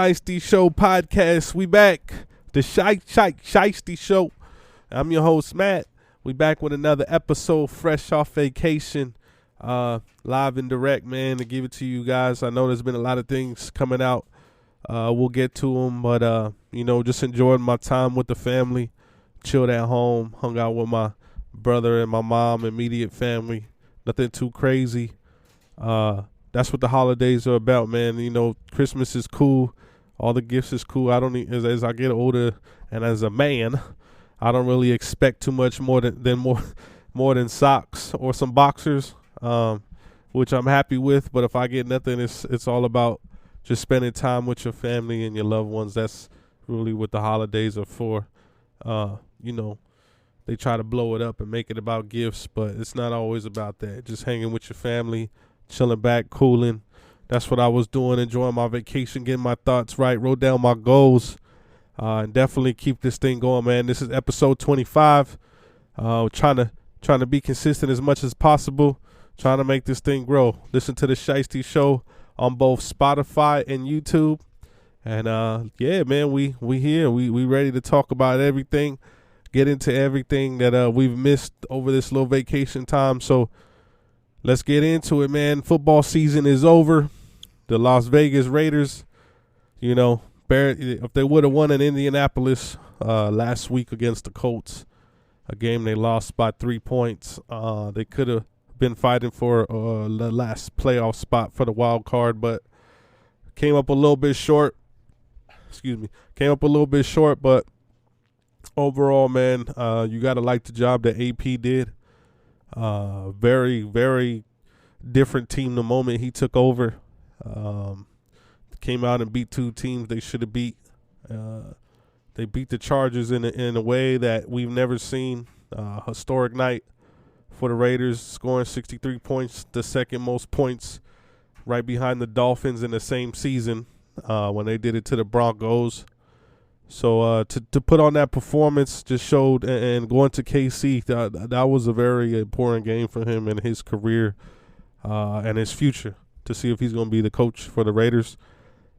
ShiestyShow podcast. We back. The Shiesty Show. I'm your host, Matt. We back with another episode, fresh off vacation. Live and direct, man, to give it to you guys. I know there's been a lot of things coming out. We'll get to them, but, just enjoying my time with the family. Chilled at home, hung out with my brother and my mom, immediate family. Nothing too crazy. That's what the holidays are about, man. Christmas is cool. All the gifts is cool. I don't as I get older and as a man, I don't really expect too much more than socks or some boxers, which I'm happy with. But if I get nothing, it's all about just spending time with your family and your loved ones. That's really what the holidays are for. They try to blow it up and make it about gifts, but it's not always about that. Just hanging with your family, chilling back, cooling. That's what I was doing, enjoying my vacation, getting my thoughts right, wrote down my goals, and definitely keep this thing going, man. This is episode 25. Trying to be consistent as much as possible, trying to make this thing grow. Listen to the Shiesty Show on both Spotify and YouTube. And yeah, man, we here. We ready to talk about everything, get into everything that we've missed over this little vacation time. So let's get into it, man. Football season is over. The Las Vegas Raiders, if they would have won in Indianapolis last week against the Colts, a game they lost by 3 points, they could have been fighting for the last playoff spot for the wild card, but came up a little bit short. But overall, man, you got to like the job that AP did. Very, very different team the moment he took over. Came out and beat two teams they should have beat. They beat the Chargers in a way that we've never seen. Historic night for the Raiders, scoring 63 points, the second most points, right behind the Dolphins in the same season when they did it to the Broncos. So to put on that performance just showed, and going to KC, that was a very important game for him in his career and his future, to see if he's going to be the coach for the Raiders.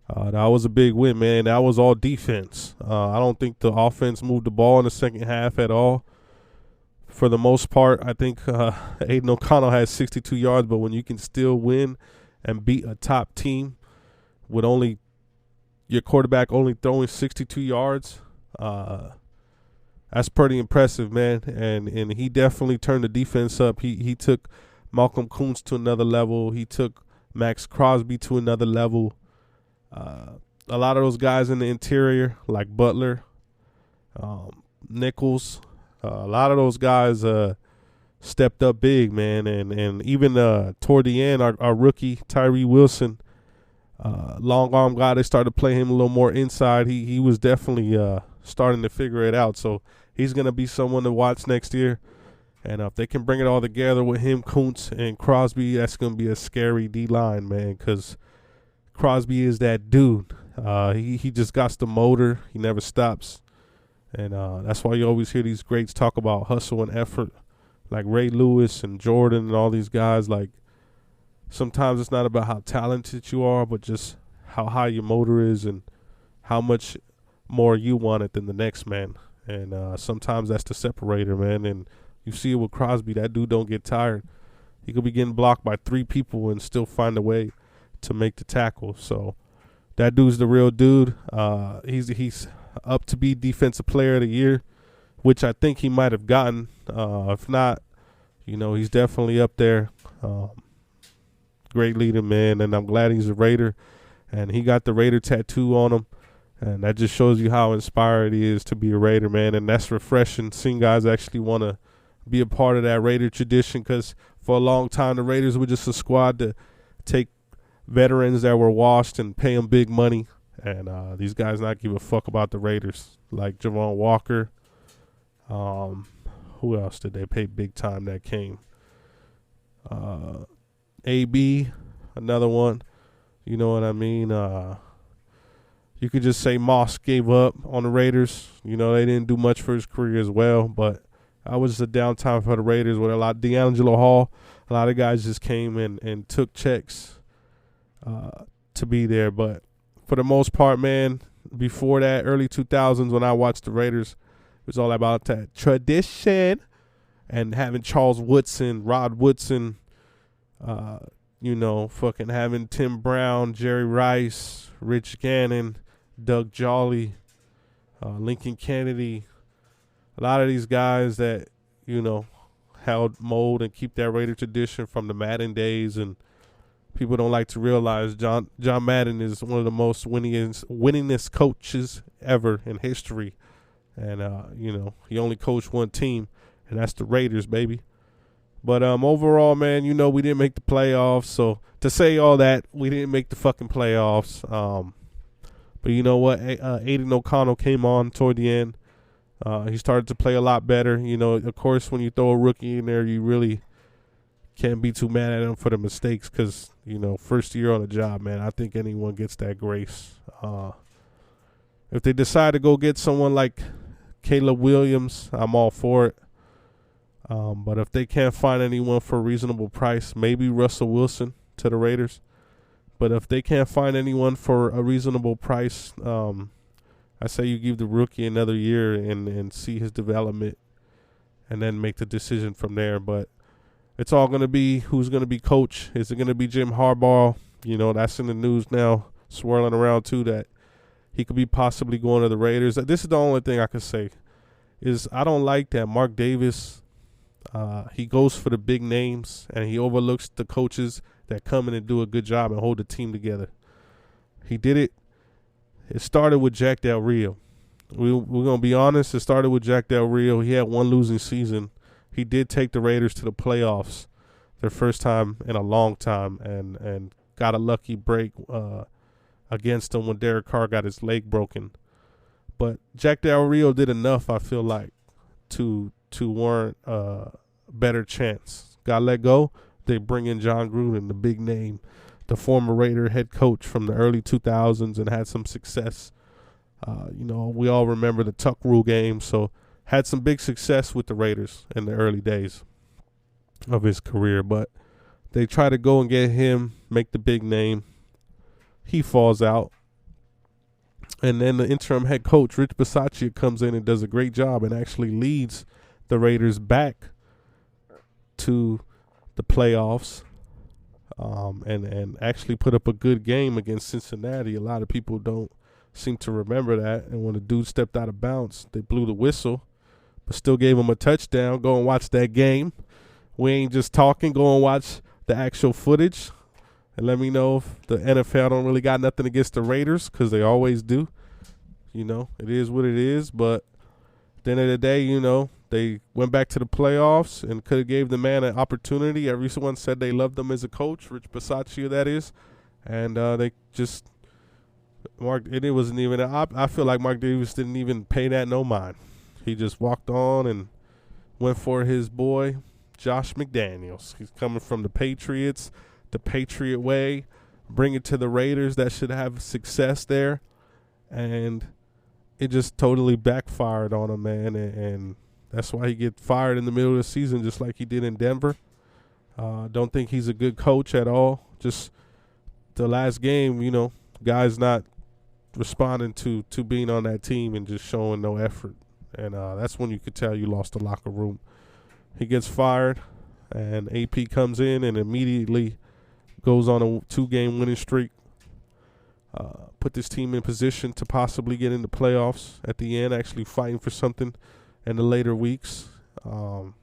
That was a big win, man. That was all defense. I don't think the offense moved the ball in the second half at all. For the most part, I think Aiden O'Connell had 62 yards, but when you can still win and beat a top team with your quarterback only throwing 62 yards, that's pretty impressive, man. And he definitely turned the defense up. He took Malcolm Kuntz to another level. He took Max Crosby to another level. A lot of those guys in the interior, like Butler, Nichols, a lot of those guys stepped up big, man. And even toward the end, our rookie, Tyree Wilson, long arm guy, they started to play him a little more inside. He was definitely starting to figure it out. So he's going to be someone to watch next year. And if they can bring it all together with him, Kuntz, and Crosby, that's going to be a scary D-line, man, because Crosby is that dude. He just got the motor. He never stops. And that's why you always hear these greats talk about hustle and effort, like Ray Lewis and Jordan and all these guys. Like, sometimes it's not about how talented you are, but just how high your motor is and how much more you want it than the next man. And sometimes that's the separator, man. And you see it with Crosby. That dude don't get tired. He could be getting blocked by 3 people and still find a way to make the tackle. So that dude's the real dude. He's up to be Defensive Player of the Year, which I think he might have gotten. If not, he's definitely up there. Great leader, man, and I'm glad he's a Raider. And he got the Raider tattoo on him. And that just shows you how inspired he is to be a Raider, man. And that's refreshing, seeing guys actually want to be a part of that Raider tradition, because for a long time the Raiders were just a squad to take veterans that were washed and pay them big money. And these guys not give a fuck about the Raiders, like Javon Walker. Who else did they pay big time that came? AB, another one. You know what I mean? You could just say Moss gave up on the Raiders. They didn't do much for his career as well, but I was just a downtime for the Raiders with a lot. D'Angelo Hall, a lot of guys just came and took checks to be there. But for the most part, man, before that, early 2000s when I watched the Raiders, it was all about that tradition and having Charles Woodson, Rod Woodson, fucking having Tim Brown, Jerry Rice, Rich Gannon, Doug Jolly, Lincoln Kennedy. A lot of these guys that, held mold and keep that Raider tradition from the Madden days. And people don't like to realize John Madden is one of the most winningest coaches ever in history. And, he only coached one team, and that's the Raiders, baby. But overall, man, we didn't make the playoffs. So to say all that, we didn't make the fucking playoffs. But you know what? Aiden O'Connell came on toward the end. He started to play a lot better. Of course, when you throw a rookie in there, you really can't be too mad at him for the mistakes because, first year on the job, man, I think anyone gets that grace. If they decide to go get someone like Caleb Williams, I'm all for it. But if they can't find anyone for a reasonable price, maybe Russell Wilson to the Raiders. But if they can't find anyone for a reasonable price, I say you give the rookie another year and see his development and then make the decision from there. But it's all going to be who's going to be coach. Is it going to be Jim Harbaugh? That's in the news now, swirling around too, that he could be possibly going to the Raiders. This is the only thing I can say is I don't like that Mark Davis, he goes for the big names and he overlooks the coaches that come in and do a good job and hold the team together. He did it. It started with Jack Del Rio. We're going to be honest. It started with Jack Del Rio. He had one losing season. He did take the Raiders to the playoffs their first time in a long time and got a lucky break against them when Derek Carr got his leg broken. But Jack Del Rio did enough, I feel like, to warrant a better chance. Got let go. They bring in John Gruden, the big name, the former Raider head coach from the early 2000s and had some success. We all remember the Tuck Rule game, so had some big success with the Raiders in the early days of his career. But they try to go and get him, make the big name. He falls out. And then the interim head coach, Rich Bisaccia, comes in and does a great job and actually leads the Raiders back to the playoffs and actually put up a good game against Cincinnati. A lot of people don't seem to remember that. And when the dude stepped out of bounds, they blew the whistle, but still gave him a touchdown. Go and watch that game. We ain't just talking. Go and watch the actual footage. And let me know if the NFL don't really got nothing against the Raiders, because they always do. It is what it is. But at the end of the day, they went back to the playoffs and could have gave the man an opportunity. Everyone said they loved him as a coach, Rich Bisaccia, that is. And they just it wasn't even I feel like Mark Davis didn't even pay that no mind. He just walked on and went for his boy, Josh McDaniels. He's coming from the Patriots, the Patriot way, bring it to the Raiders that should have success there. And it just totally backfired on him, man. And that's why he get fired in the middle of the season, just like he did in Denver. Don't think he's a good coach at all. Just the last game, guys not responding to being on that team and just showing no effort. And that's when you could tell you lost the locker room. He gets fired, and AP comes in and immediately goes on a 2-game winning streak. Put this team in position to possibly get into playoffs at the end, actually fighting for something in the later weeks. And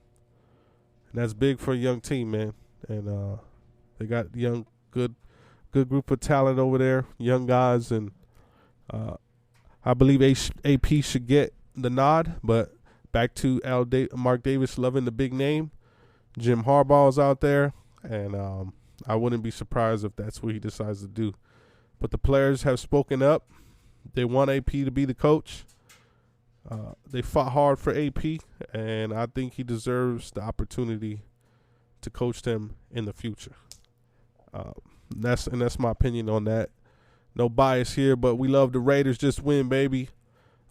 that's big for a young team, man. And they got young, good group of talent over there, young guys. And I believe AP should get the nod, but back to Mark Davis loving the big name. Jim Harbaugh's out there, and I wouldn't be surprised if that's what he decides to do. But the players have spoken up. They want AP to be the coach. They fought hard for AP, and I think he deserves the opportunity to coach them in the future. That's my opinion on that. No bias here, but we love the Raiders. Just win, baby.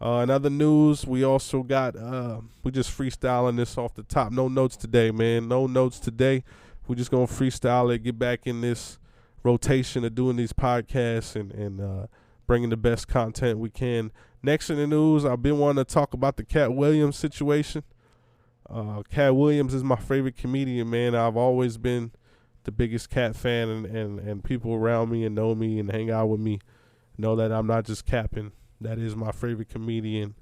In other news, we also got we just freestyling this off the top. No notes today, man. No notes today. We're just gonna freestyle it. Get back in this rotation of doing these podcasts and bringing the best content we can. Next in the news, I've been wanting to talk about the Cat Williams situation. Cat Williams is my favorite comedian, man. I've always been the biggest Cat fan, and people around me and know me and hang out with me know that I'm not just capping. That is my favorite comedian.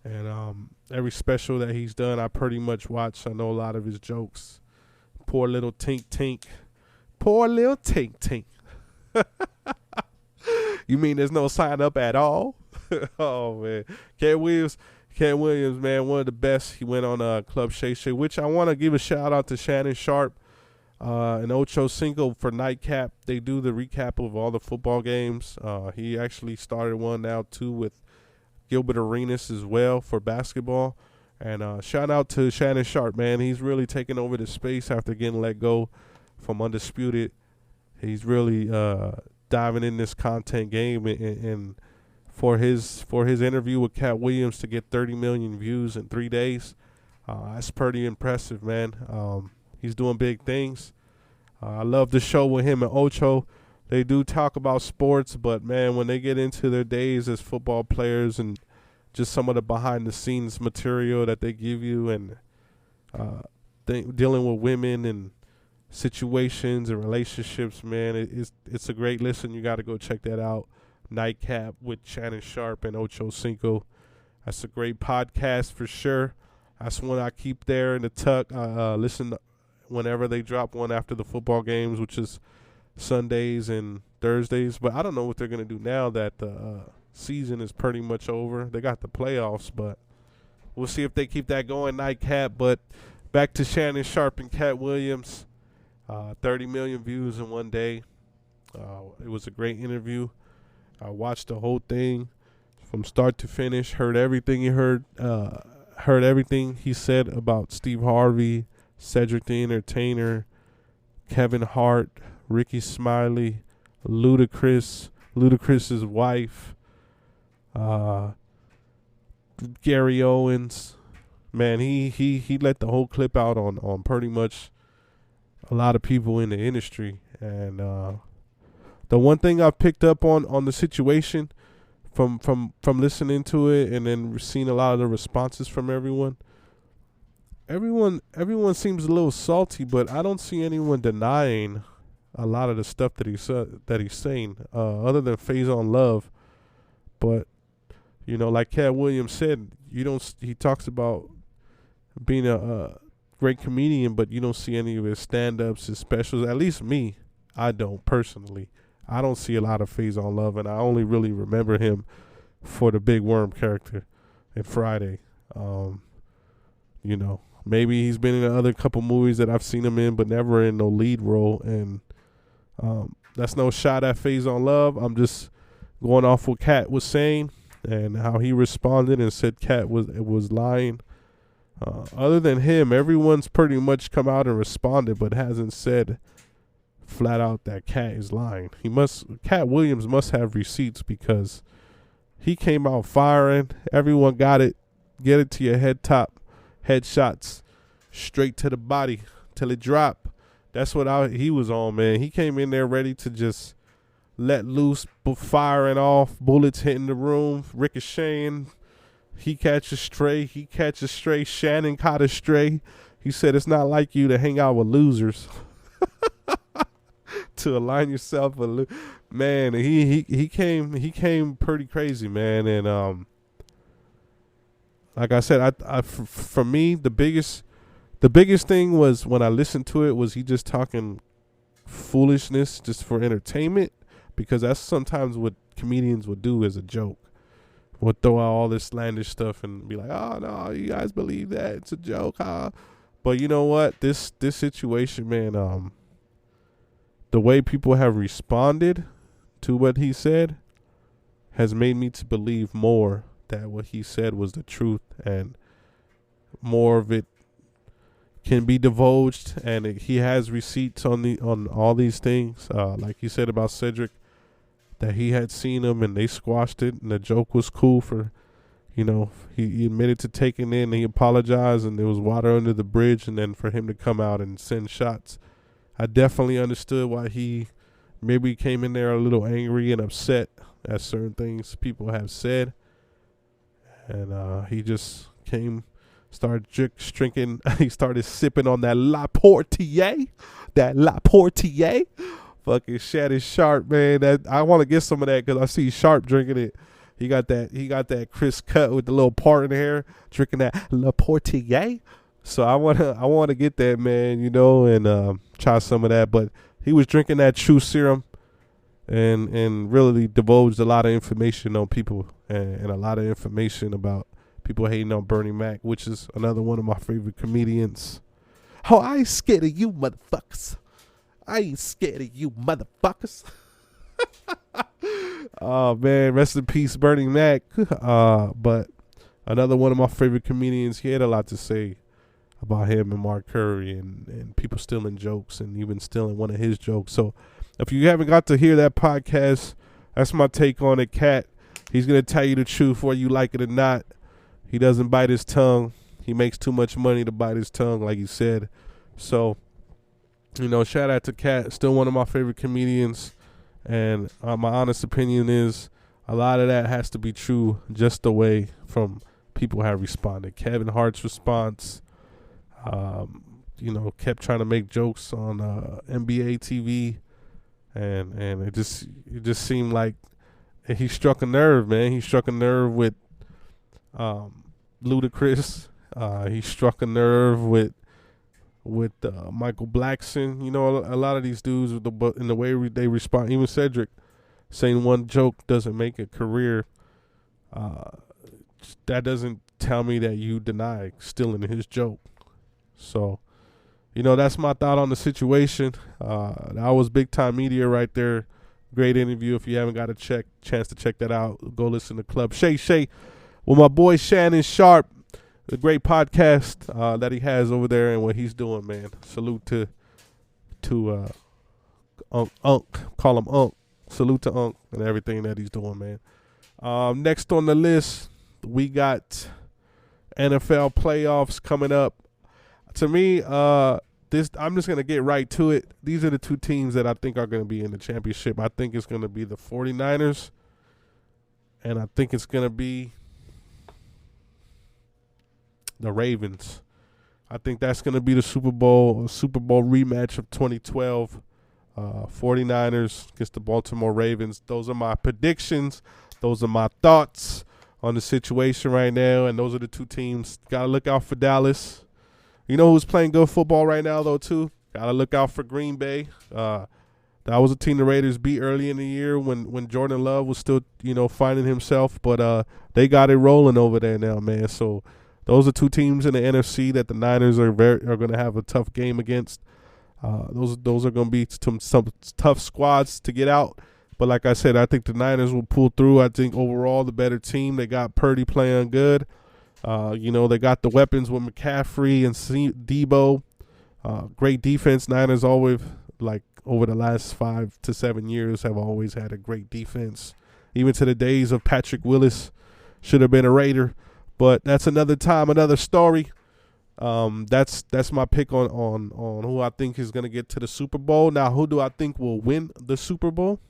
And every special that he's done, I pretty much watch. I know a lot of his jokes. Poor little Tink Tink. Poor little Tink Tink. You mean there's no sign up at all? Oh, man. Cat Williams, man, one of the best. He went on Club Shay Shay, which I want to give a shout out to Shannon Sharp and Ocho Cinco for Nightcap. They do the recap of all the football games. He actually started one now, too, with Gilbert Arenas as well for basketball. And shout out to Shannon Sharp, man. He's really taken over the space after getting let go from Undisputed. He's really diving in this content game, and for his interview with Cat Williams to get 30 million views in 3 days, that's pretty impressive, man. He's doing big things. I love the show with him and Ocho. They do talk about sports, but, man, when they get into their days as football players and just some of the behind-the-scenes material that they give you, and dealing with women and situations and relationships, man, it's a great listen. You got to go check that out. Nightcap with Shannon Sharp and Ocho Cinco. That's a great podcast for sure. That's one I keep there in the tuck. Listen whenever they drop one after the football games, which is Sundays and Thursdays. But I don't know what they're going to do now that the season is pretty much over. They got the playoffs, but we'll see if they keep that going. Nightcap. But back to Shannon Sharp and Cat Williams. 30 million views in 1 day. It was a great interview. I watched the whole thing from start to finish. Heard everything he heard. Heard everything he said about Steve Harvey, Cedric the Entertainer, Kevin Hart, Ricky Smiley, Ludacris's wife, Gary Owens. Man, he let the whole clip out on pretty much a lot of people in the industry. And the one thing I've picked up on the situation from listening to it and then seeing a lot of the responses from everyone seems a little salty, but I don't see anyone denying a lot of the stuff that he's saying, other than Faison Love. But like Cat Williams said, he talks about being a great comedian, but you don't see any of his stand-ups, his specials. At least me, I don't personally. I don't see a lot of Faison Love, and I only really remember him for the Big Worm character in Friday. Maybe he's been in other couple movies that I've seen him in, but never in no lead role. And that's no shot at Faison Love. I'm just going off what Cat was saying and how he responded and said Cat was lying. Other than him, everyone's pretty much come out and responded, but hasn't said flat out that Cat is lying. Cat Williams must have receipts, because he came out firing. Everyone got it. Get it to your headshots, straight to the body till it drop. That's what he was on, man. He came in there ready to just let loose, firing off, bullets hitting the room, ricocheting. He catches stray. Shannon caught a stray. He said it's not like you to hang out with losers. To align yourself with man, he came pretty crazy, man. And like I said, for me, the biggest thing was when I listened to it was he just talking foolishness just for entertainment, because that's sometimes what comedians would do as a joke. Would throw out all this slandish stuff and be like, "Oh no, you guys believe that? It's a joke, huh?" But you know what? This situation, man, the way people have responded to what he said has made me to believe more that what he said was the truth, and more of it can be divulged. And he has receipts on all these things, like he said about Cedric, that he had seen him and they squashed it, and the joke was cool for, he admitted to taking it, and he apologized, and there was water under the bridge, and then for him to come out and send shots, I definitely understood why he maybe came in there a little angry and upset as certain things people have said. And he just started drinking. He started sipping on that La Portier. Fucking Shannon Sharp, man. That I want to get some of that because I see Sharp drinking it. He got that Chris cut with the little part in there, drinking that La Portier. So I wanna get that, man, and try some of that. But he was drinking that True Serum, and really divulged a lot of information on people and a lot of information about people hating on Bernie Mac, which is another one of my favorite comedians. Oh, I ain't scared of you motherfuckers. Oh, man, rest in peace, Bernie Mac. But another one of my favorite comedians. He had a lot to say about him and Mark Curry and people stealing jokes and even stealing one of his jokes. So if you haven't got to hear that podcast, that's my take on it, Cat. He's going to tell you the truth whether you like it or not. He doesn't bite his tongue. He makes too much money to bite his tongue, like he said. So, shout out to Cat. Still one of my favorite comedians. And my honest opinion is a lot of that has to be true just the way from people have responded. Kevin Hart's response, kept trying to make jokes on NBA TV. And it just seemed like he struck a nerve, man. He struck a nerve with Ludacris. He struck a nerve with Michael Blackson. A lot of these dudes in the way they respond. Even Cedric saying one joke doesn't make a career. That doesn't tell me that you deny stealing his joke. So, that's my thought on the situation. That was big time media right there. Great interview. If you haven't got a chance to check that out, go listen to Club Shay with my boy Shannon Sharp. The great podcast that he has over there and what he's doing, man. Salute to Unc. Call him Unc. Salute to Unc and everything that he's doing, man. Next on the list, we got NFL playoffs coming up. To me, I'm just going to get right to it. These are the two teams that I think are going to be in the championship. I think it's going to be the 49ers, and I think it's going to be the Ravens. I think that's going to be the Super Bowl rematch of 2012. 49ers against the Baltimore Ravens. Those are my predictions. Those are my thoughts on the situation right now, and those are the two teams. Got to look out for Dallas. You know who's playing good football right now, though, too? Got to look out for Green Bay. That was a team the Raiders beat early in the year when Jordan Love was still, finding himself. But they got it rolling over there now, man. So those are two teams in the NFC that the Niners are going to have a tough game against. Those are going to be some tough squads to get out. But like I said, I think the Niners will pull through. I think overall the better team. They got Purdy playing good. They got the weapons with McCaffrey and Debo. Great defense. Niners always, over the last 5 to 7 years, have always had a great defense. Even to the days of Patrick Willis, should have been a Raider. But that's another time, another story. That's my pick on who I think is going to get to the Super Bowl. Now, who do I think will win the Super Bowl?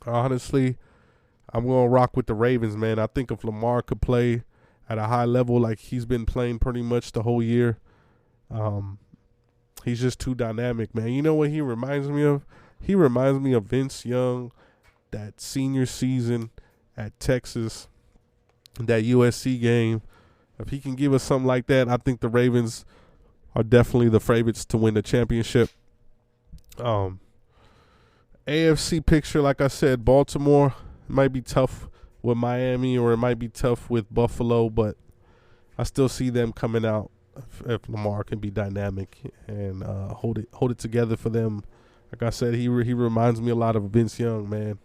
Honestly, I'm going to rock with the Ravens, man. I think if Lamar could play at a high level like he's been playing pretty much the whole year, he's just too dynamic, man. You know what he reminds me of? He reminds me of Vince Young, that senior season at Texas, that USC game. If he can give us something like that, I think the Ravens are definitely the favorites to win the championship. AFC picture, like I said, Baltimore might be tough with Miami, or it might be tough with Buffalo, but I still see them coming out if Lamar can be dynamic and hold it together for them. Like I said, he reminds me a lot of Vince Young, man.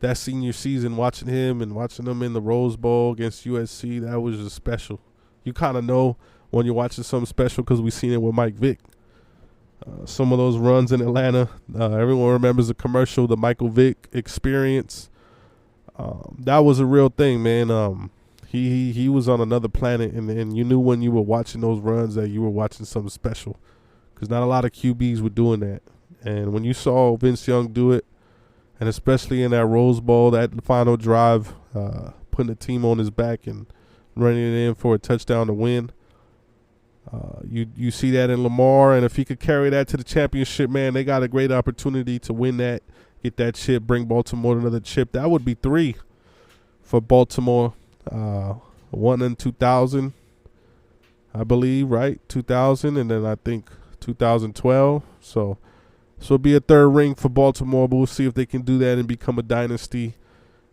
That senior season, watching him and watching them in the Rose Bowl against USC, that was just special. You kind of know when you're watching something special because we've seen it with Mike Vick. Some of those runs in Atlanta, everyone remembers the commercial, the Michael Vick experience. That was a real thing, man. He was on another planet, and you knew when you were watching those runs that you were watching something special, because not a lot of QBs were doing that. And when you saw Vince Young do it, and especially in that Rose Bowl, that final drive, putting the team on his back and running it in for a touchdown to win. You see that in Lamar, and if he could carry that to the championship, man, they got a great opportunity to win that, get that chip, bring Baltimore another chip. That would be 3 for Baltimore. 1 in 2000, I believe, right? 2000, and then I think 2012. So it'll be a 3rd ring for Baltimore, but we'll see if they can do that and become a dynasty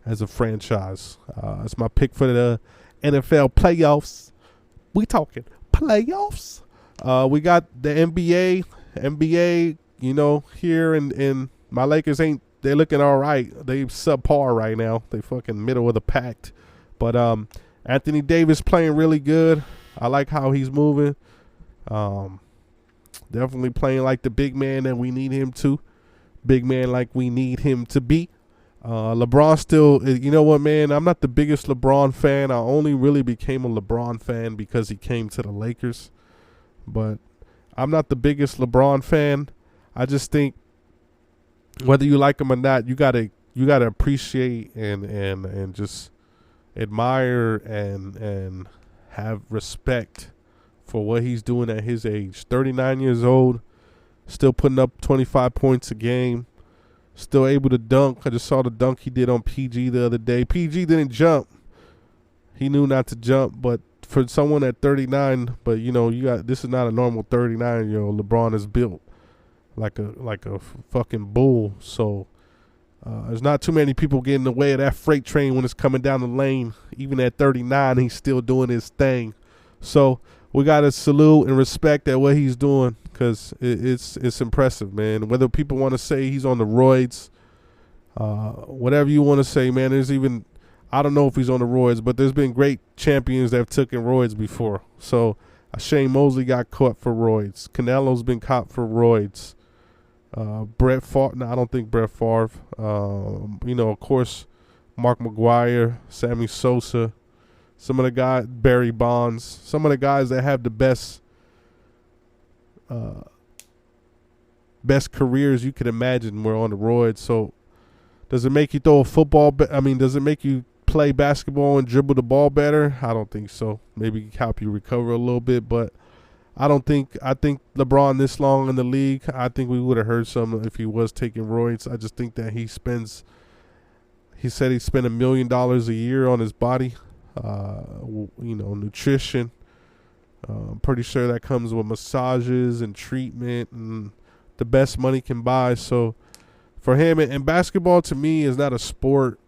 as a franchise. It's my pick for the NFL playoffs. We talking playoffs. We got the NBA, here in my Lakers they're looking all right. They subpar right now. They fucking middle of the pack. But Anthony Davis playing really good. I like how he's moving. Definitely playing like the big man that we need him to. Big man like we need him to be. LeBron still, you know what, man? I'm not the biggest LeBron fan. I only really became a LeBron fan because he came to the Lakers. But I'm not the biggest LeBron fan. I just think whether you like him or not, you gotta appreciate and just admire and have respect for what he's doing at his age. 39 years old, still putting up 25 points a game. Still able to dunk. I just saw the dunk he did on PG the other day. PG didn't jump. He knew not to jump, but for someone at 39, but this is not a normal 39-year-old. LeBron is built like a fucking bull. So there's not too many people getting in the way of that freight train when it's coming down the lane. Even at 39, he's still doing his thing. So we got to salute and respect at what he's doing, because it's impressive, man. Whether people want to say he's on the roids, whatever you want to say, man. I don't know if he's on the roids, but there's been great champions that have taken roids before. So Shane Mosley got caught for roids. Canelo's been caught for roids. Brett Favre, no, I don't think Brett Favre. Of course, Mark McGuire, Sammy Sosa, some of the guys, Barry Bonds, some of the guys that have the best careers you could imagine were on the roids. So does it make you throw a football? Does it make you play basketball and dribble the ball better? I don't think so. Maybe help you recover a little bit, but I think LeBron this long in the league, I think we would have heard some if he was taking roids. I just think that he said he spent $1 million a year on his body, nutrition. I'm pretty sure that comes with massages and treatment and the best money can buy. So for him, and basketball to me is not a sport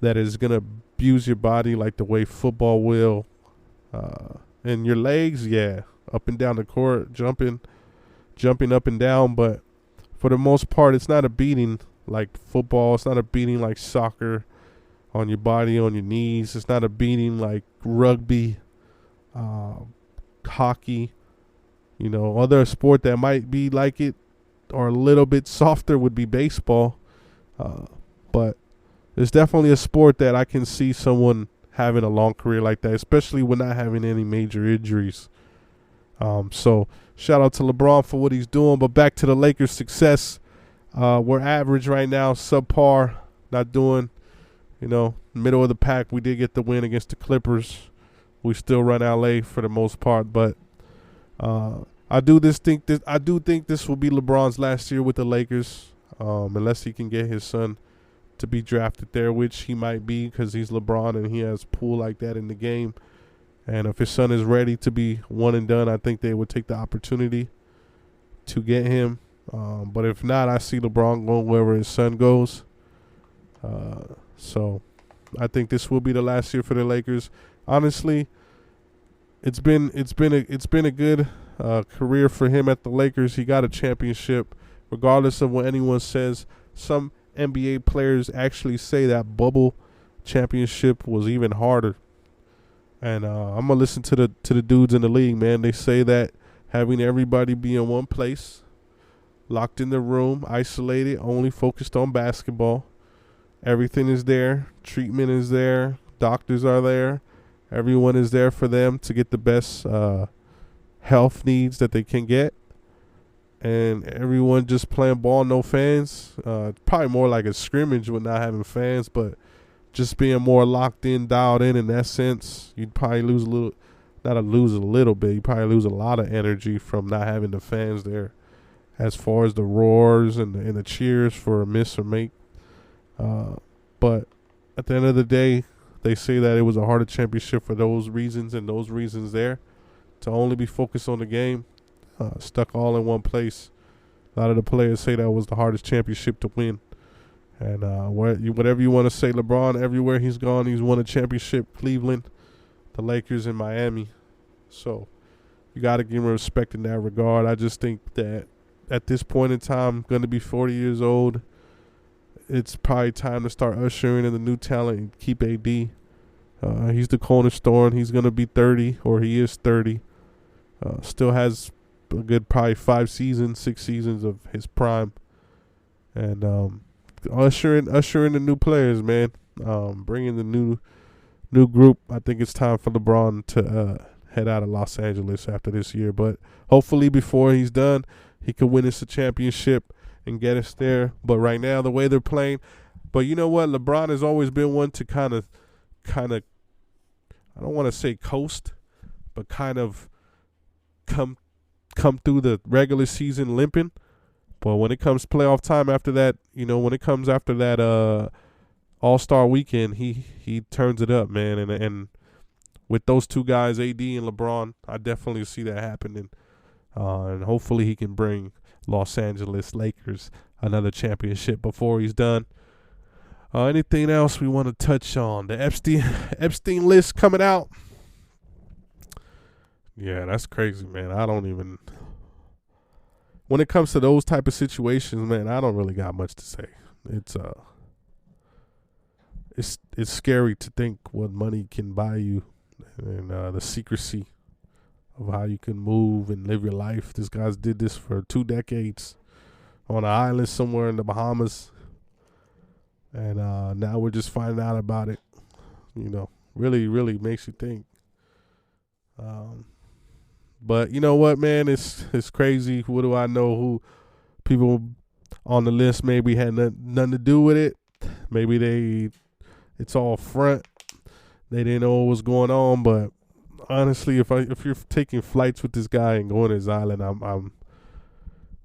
that is going to abuse your body like the way football will. And your legs, yeah, up and down the court, jumping up and down. But for the most part, it's not a beating like football. It's not a beating like soccer on your body, on your knees. It's not a beating like rugby, hockey. Other sport that might be like it or a little bit softer would be baseball. But it's definitely a sport that I can see someone having a long career like that, especially when not having any major injuries. So shout out to LeBron for what he's doing. But back to the Lakers' success. We're average right now, subpar, not doing, middle of the pack. We did get the win against the Clippers. We still run LA for the most part, but I do think this will be LeBron's last year with the Lakers, unless he can get his son to be drafted there, which he might be because he's LeBron and he has pull like that in the game. And if his son is ready to be one and done, I think they would take the opportunity to get him. But if not, I see LeBron going wherever his son goes. So I think this will be the last year for the Lakers. Honestly, it's been a good career for him at the Lakers. He got a championship, regardless of what anyone says. Some NBA players actually say that bubble championship was even harder. And I'm gonna listen to the dudes in the league, man. They say that having everybody be in one place, locked in the room, isolated, only focused on basketball. Everything is there. Treatment is there. Doctors are there. Everyone is there for them to get the best health needs that they can get. and everyone just playing ball, no fans. Probably more like a scrimmage with not having fans, but just being more locked in, dialed in that sense, you'd probably lose a little, lose a little bit, you probably lose a lot of energy from not having the fans there as far as the roars and the cheers for a miss or make. But at the end of the day, they say that it was a harder championship for those reasons and those reasons there. To only be focused on the game, stuck all in one place. A lot of the players say that was the hardest championship to win. And whatever you want to say, LeBron, everywhere he's gone, he's won a championship. Cleveland, the Lakers, and Miami. So you got to give him respect in that regard. I just think that at this point in time, going to be 40 years old, it's probably time to start ushering in the new talent and keep AD. He's the cornerstone. He's going to be 30, or he is 30. Still has a good probably 6 seasons of his prime. And usher in the new players, man. Bring in the new group. I think it's time for LeBron to head out of Los Angeles after this year. But hopefully before he's done, he could win us a championship and get us there. But right now, the way they're playing. But you know what? LeBron has always been one to kind of, I don't want to say coast, but kind of come through the regular season limping. But when it comes playoff time after that, when it comes after that All-Star weekend, he turns it up, man. And with those two guys, AD and LeBron, I definitely see that happening. And hopefully he can bring Los Angeles Lakers another championship before he's done. Anything else we want to touch on? The Epstein list coming out. Yeah, that's crazy, man. I don't even... When it comes to those type of situations, man, I don't really got much to say. It's scary to think what money can buy you, and the secrecy of how you can move and live your life. This guy's did this for 2 decades on an island somewhere in the Bahamas, and now we're just finding out about it. Really, really makes you think. But you know what, man? It's crazy. What do I know? Who people on the list maybe had nothing to do with it. Maybe it's all front. They didn't know what was going on. But honestly, if you're taking flights with this guy and going to his island,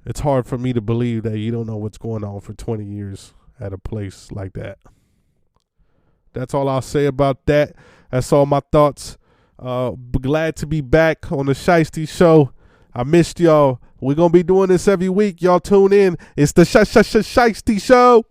it's hard for me to believe that you don't know what's going on for 20 years at a place like that. That's all I'll say about that. That's all my thoughts. Glad to be back on the Shiesty Show. I missed y'all. We're going to be doing this every week. Y'all tune in. It's the Shiesty Show.